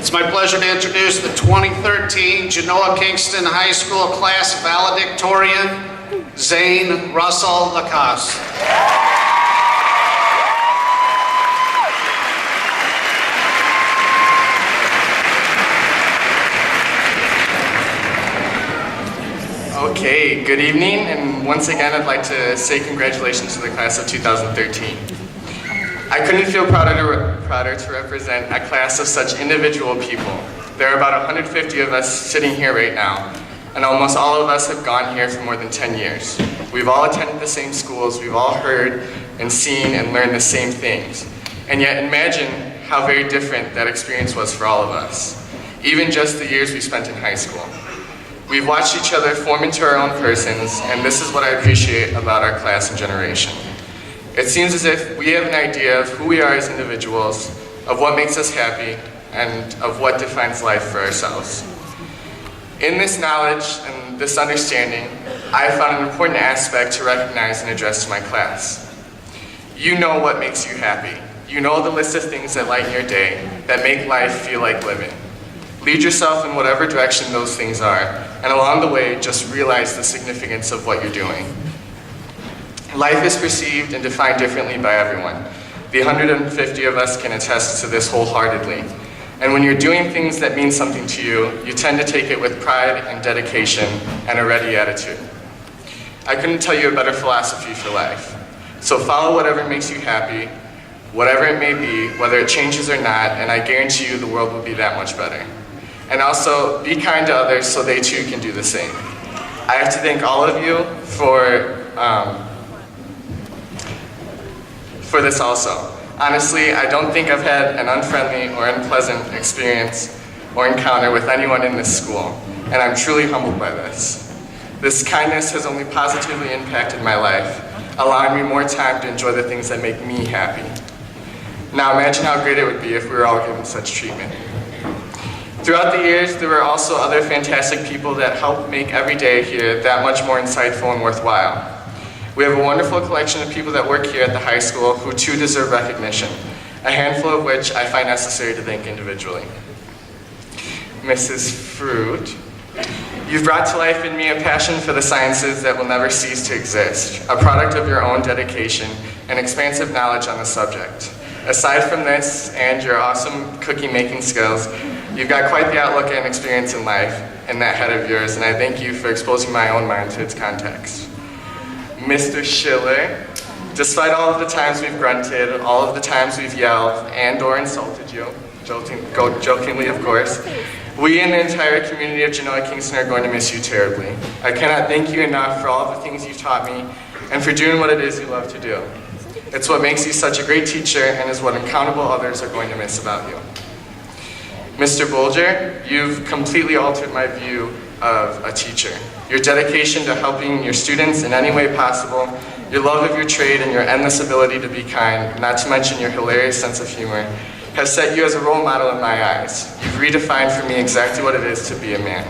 It's my pleasure to introduce the 2013 Genoa-Kingston High School class valedictorian, Zane LaCasse. Okay, good evening, and once again I'd like to say congratulations to the class of 2013. I couldn't feel prouder to represent a class of such individual people. There are about 150 of us sitting here right now, and almost all of us have gone here for more than 10 years. We've all attended the same schools, we've all heard and seen and learned the same things. And yet imagine how very different that experience was for all of us, even just the years we spent in high school. We've watched each other form into our own persons, and this is what I appreciate about our class and generation. It seems as if we have an idea of who we are as individuals, of what makes us happy, and of what defines life for ourselves. In this knowledge and this understanding, I found an important aspect to recognize and address to my class. You know what makes you happy. You know the list of things that lighten your day, that make life feel like living. Lead yourself in whatever direction those things are, and along the way, just realize the significance of what you're doing. Life is perceived and defined differently by everyone. The 150 of us can attest to this wholeheartedly. And when you're doing things that mean something to you, you tend to take it with pride and dedication and a ready attitude. I couldn't tell you a better philosophy for life. So follow whatever makes you happy, whatever it may be, whether it changes or not, and I guarantee you the world will be that much better. And also, be kind to others so they too can do the same. I have to thank all of you for this also. Honestly, I don't think I've had an unfriendly or unpleasant experience or encounter with anyone in this school, and I'm truly humbled by this. This kindness has only positively impacted my life, allowing me more time to enjoy the things that make me happy. Now imagine how great it would be if we were all given such treatment. Throughout the years, there were also other fantastic people that helped make every day here that much more insightful and worthwhile. We have a wonderful collection of people that work here at the high school who too deserve recognition, a handful of which I find necessary to thank individually. Mrs. Fruit, you've brought to life in me a passion for the sciences that will never cease to exist, a product of your own dedication and expansive knowledge on the subject. Aside from this and your awesome cookie-making skills, you've got quite the outlook and experience in life in that head of yours, and I thank you for exposing my own mind to its context. Mr. Schiller, despite all of the times we've grunted, all of the times we've yelled and or insulted you, jokingly of course, we and the entire community of Genoa-Kingston are going to miss you terribly. I cannot thank you enough for all of the things you've taught me and for doing what it is you love to do. It's what makes you such a great teacher and is what uncountable others are going to miss about you. Mr. Bolger, you've completely altered my view of a teacher. Your dedication to helping your students in any way possible, your love of your trade, and your endless ability to be kind, not to mention your hilarious sense of humor, has set you as a role model in my eyes. You've redefined for me exactly what it is to be a man.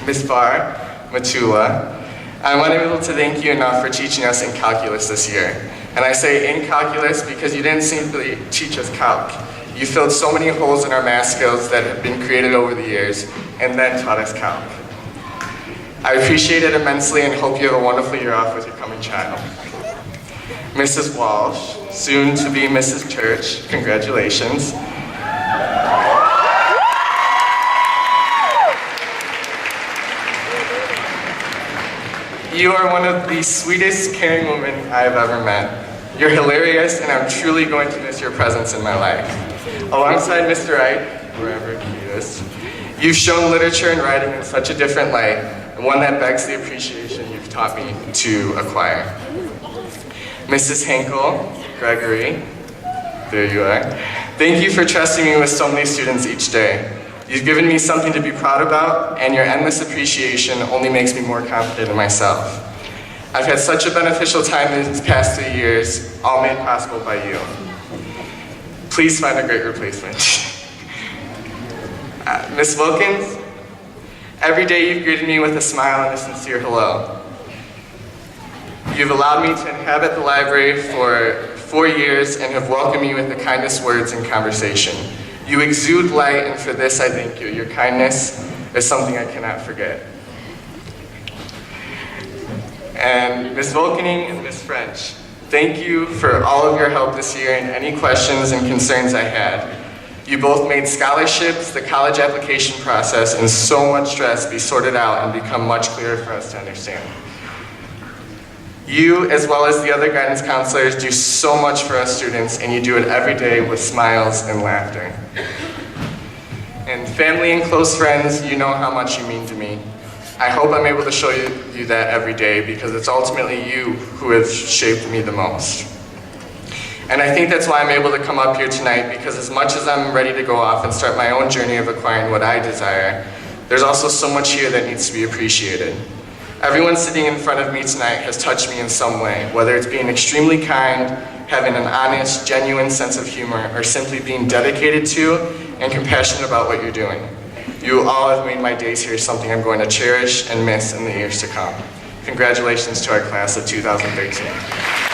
Ms. Matula, I'm unable to thank you enough for teaching us in calculus this year. And I say in calculus because you didn't simply teach us calc. You filled so many holes in our math skills that have been created over the years, and then taught us calc. I appreciate it immensely and hope you have a wonderful year off with your coming child. Mrs. Walsh, soon to be Mrs. Church, congratulations. You are one of the sweetest, caring women I have ever met. You're hilarious, and I'm truly going to miss your presence in my life. Alongside Mr. Ike, wherever he is, you've shown literature and writing in such a different light, and one that begs the appreciation you've taught me to acquire. Mrs. Henkel, Gregory, there you are. Thank you for trusting me with so many students each day. You've given me something to be proud about, and your endless appreciation only makes me more confident in myself. I've had such a beneficial time these past 3 years, all made possible by you. Please find a great replacement. Miss Wilkins, every day you've greeted me with a smile and a sincere hello. You've allowed me to inhabit the library for 4 years and have welcomed me with the kindest words and conversation. You exude light, and for this I thank you. Your kindness is something I cannot forget. And Ms. Volkening and Ms. French, thank you for all of your help this year and any questions and concerns I had. You both made scholarships, the college application process, and so much stress be sorted out and become much clearer for us to understand. You, as well as the other guidance counselors, do so much for us students, and you do it every day with smiles and laughter. And family and close friends, you know how much you mean to me. I hope I'm able to show you that every day, because it's ultimately you who have shaped me the most. And I think that's why I'm able to come up here tonight, because as much as I'm ready to go off and start my own journey of acquiring what I desire, there's also so much here that needs to be appreciated. Everyone sitting in front of me tonight has touched me in some way, whether it's being extremely kind, having an honest, genuine sense of humor, or simply being dedicated to and compassionate about what you're doing. You all have made my days here something I'm going to cherish and miss in the years to come. Congratulations to our class of 2013.